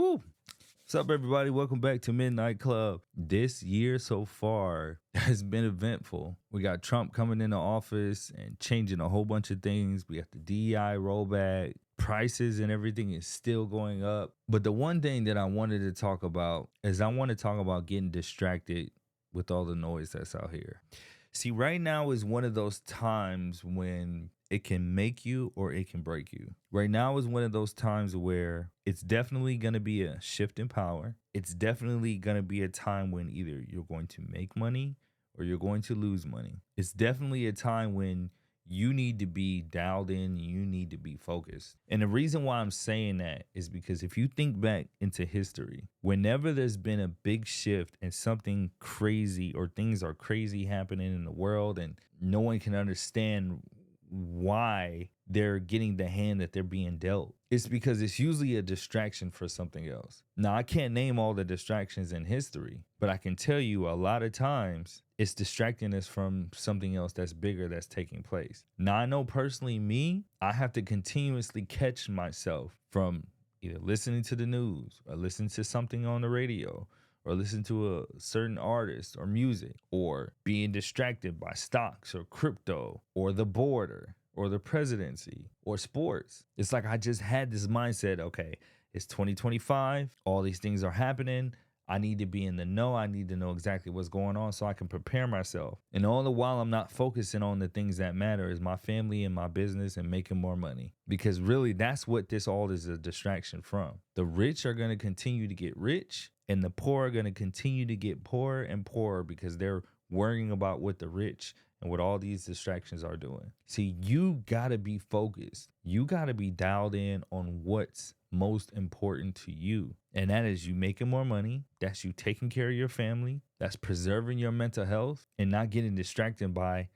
Woo! What's up, everybody? Welcome back to Midnight Club. This year so far has been eventful. We got Trump coming into office and changing a whole bunch of things. We got the DEI rollback. Prices and everything is still going up. But the one thing that I wanted to talk about is I want to talk about getting distracted with all the noise that's out here. See, right now is one of those times when it can make you or it can break you. Right now is one of those times where it's definitely going to be a shift in power. It's definitely going to be a time when either you're going to make money or you're going to lose money. It's definitely a time when you need to be dialed in, you need to be focused. And the reason why I'm saying that is because if you think back into history, whenever there's been a big shift and something crazy or things are crazy happening in the world and no one can understand why they're getting the hand that they're being dealt, it's because it's usually a distraction for something else. Now, I can't name all the distractions in history, but I can tell you a lot of times it's distracting us from something else that's bigger that's taking place. Now, I know personally I have to continuously catch myself from either listening to the news or listening to something on the radio or listen to a certain artist or music, or being distracted by stocks or crypto or the border or the presidency or sports. It's like I just had this mindset, okay, it's 2025, all these things are happening. I need to be in the know. I need to know exactly what's going on so I can prepare myself. And all the while I'm not focusing on the things that matter is my family and my business and making more money. Because really that's what this all is a distraction from. The rich are going to continue to get rich and the poor are going to continue to get poorer and poorer because they're worrying about what the rich and what all these distractions are doing. See, you got to be focused. You got to be dialed in on what's most important to you. And that is you making more money. That's you taking care of your family. That's preserving your mental health and not getting distracted by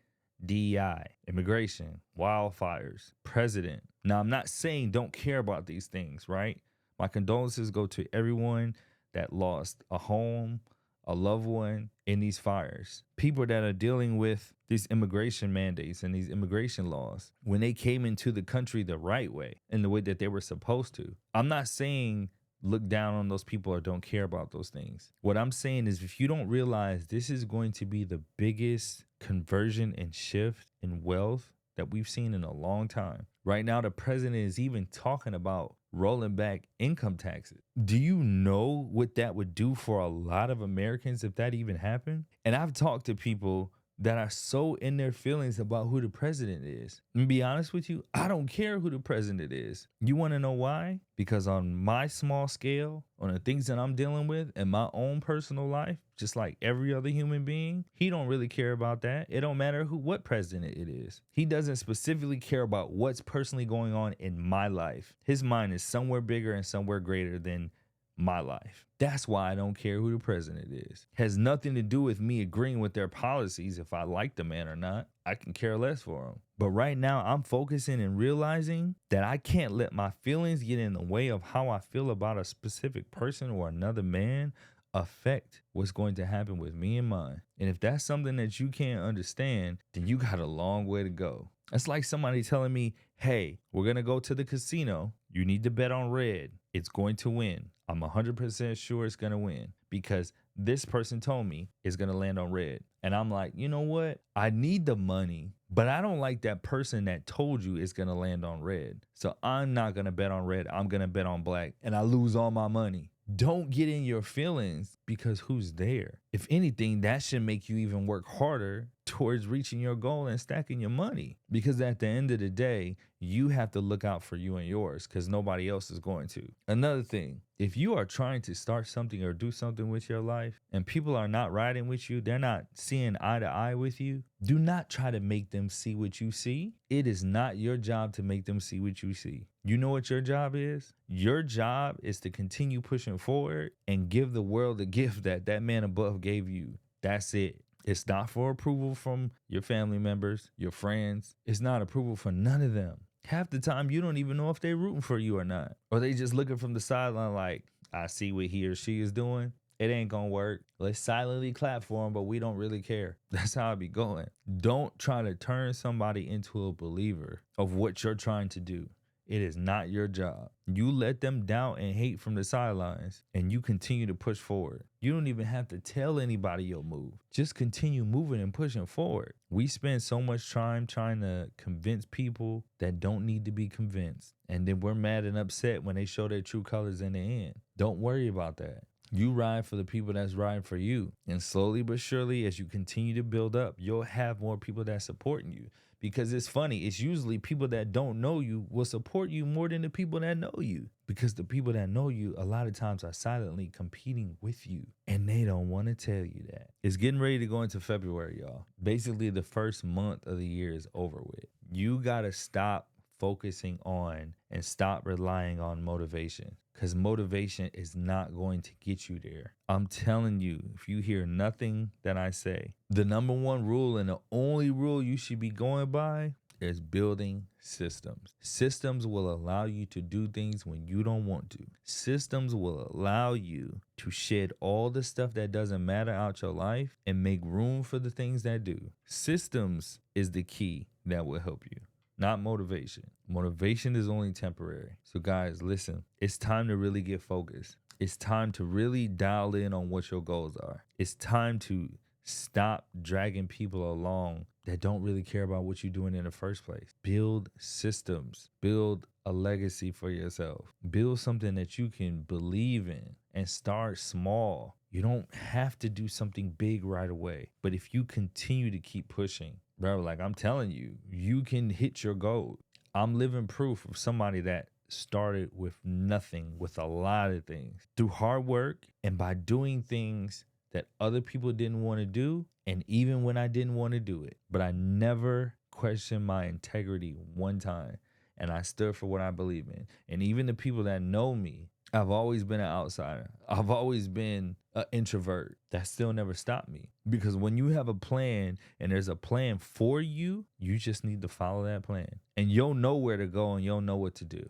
DEI, immigration, wildfires, president. Now, I'm not saying don't care about these things, right? My condolences go to everyone that lost a home, a loved one in these fires. People that are dealing with these immigration mandates and these immigration laws when they came into the country the right way, in the way that they were supposed to. I'm not saying look down on those people or don't care about those things. What I'm saying is if you don't realize this is going to be the biggest conversion and shift in wealth that we've seen in a long time. Right now, the president is even talking about rolling back income taxes. Do you know what that would do for a lot of Americans if that even happened? And I've talked to people that are so in their feelings about who the president is. And to be honest with you, I don't care who the president is. You want to know why? Because on my small scale, on the things that I'm dealing with in my own personal life, just like every other human being, he don't really care about that. It don't matter what president it is. He doesn't specifically care about what's personally going on in my life. His mind is somewhere bigger and somewhere greater than my life. That's why I don't care who the president is. Has nothing to do with me agreeing with their policies if I like the man or not. I can care less for him. But right now I'm focusing and realizing that I can't let my feelings get in the way of how I feel about a specific person or another man affect what's going to happen with me and mine. And if that's something that you can't understand, then you got a long way to go. It's like somebody telling me, hey, we're going to go to the casino. You need to bet on red. It's going to win. I'm 100% sure it's going to win because this person told me it's going to land on red. And I'm like, you know what? I need the money, but I don't like that person that told you it's going to land on red. So I'm not going to bet on red. I'm going to bet on black and I lose all my money. Don't get in your feelings because who's there? If anything, that should make you even work harder towards reaching your goal and stacking your money. Because at the end of the day, you have to look out for you and yours because nobody else is going to. Another thing, if you are trying to start something or do something with your life and people are not riding with you, they're not seeing eye to eye with you, do not try to make them see what you see. It is not your job to make them see what you see. You know what your job is? Your job is to continue pushing forward and give the world the gift that that man above gave you. That's it. It's not for approval from your family members, your friends. It's not approval for none of them. Half the time, you don't even know if they're rooting for you or not. Or they just looking from the sideline like, I see what he or she is doing. It ain't gonna work. Let's silently clap for him, but we don't really care. That's how I be going. Don't try to turn somebody into a believer of what you're trying to do. It is not your job. You let them doubt and hate from the sidelines, and you continue to push forward. You don't even have to tell anybody your move. Just continue moving and pushing forward. We spend so much time trying to convince people that don't need to be convinced. And then we're mad and upset when they show their true colors in the end. Don't worry about that. You ride for the people that's riding for you. And slowly but surely, as you continue to build up, you'll have more people that's supporting you. Because it's funny, it's usually people that don't know you will support you more than the people that know you. Because the people that know you a lot of times are silently competing with you. And they don't want to tell you that. It's getting ready to go into February, y'all. Basically, the first month of the year is over with. You got to stop focusing on and stop relying on motivation, because motivation is not going to get you there. I'm telling you, if you hear nothing that I say, the number one rule and the only rule you should be going by is building systems. Systems will allow you to do things when you don't want to. Systems will allow you to shed all the stuff that doesn't matter out your life and make room for the things that do. Systems is the key that will help you, not motivation. Motivation is only temporary. So guys, listen, it's time to really get focused. It's time to really dial in on what your goals are. It's time to stop dragging people along that don't really care about what you're doing in the first place. Build systems. Build a legacy for yourself. Build something that you can believe in and start small. You don't have to do something big right away. But if you continue to keep pushing, bro, like I'm telling you, you can hit your goal. I'm living proof of somebody that started with nothing, with a lot of things, through hard work and by doing things that other people didn't want to do, and even when I didn't want to do it. But I never questioned my integrity one time, and I stood for what I believe in. And even the people that know me, I've always been an outsider. I've always been an introvert. That still never stopped me. Because when you have a plan and there's a plan for you, you just need to follow that plan. And you'll know where to go and you'll know what to do.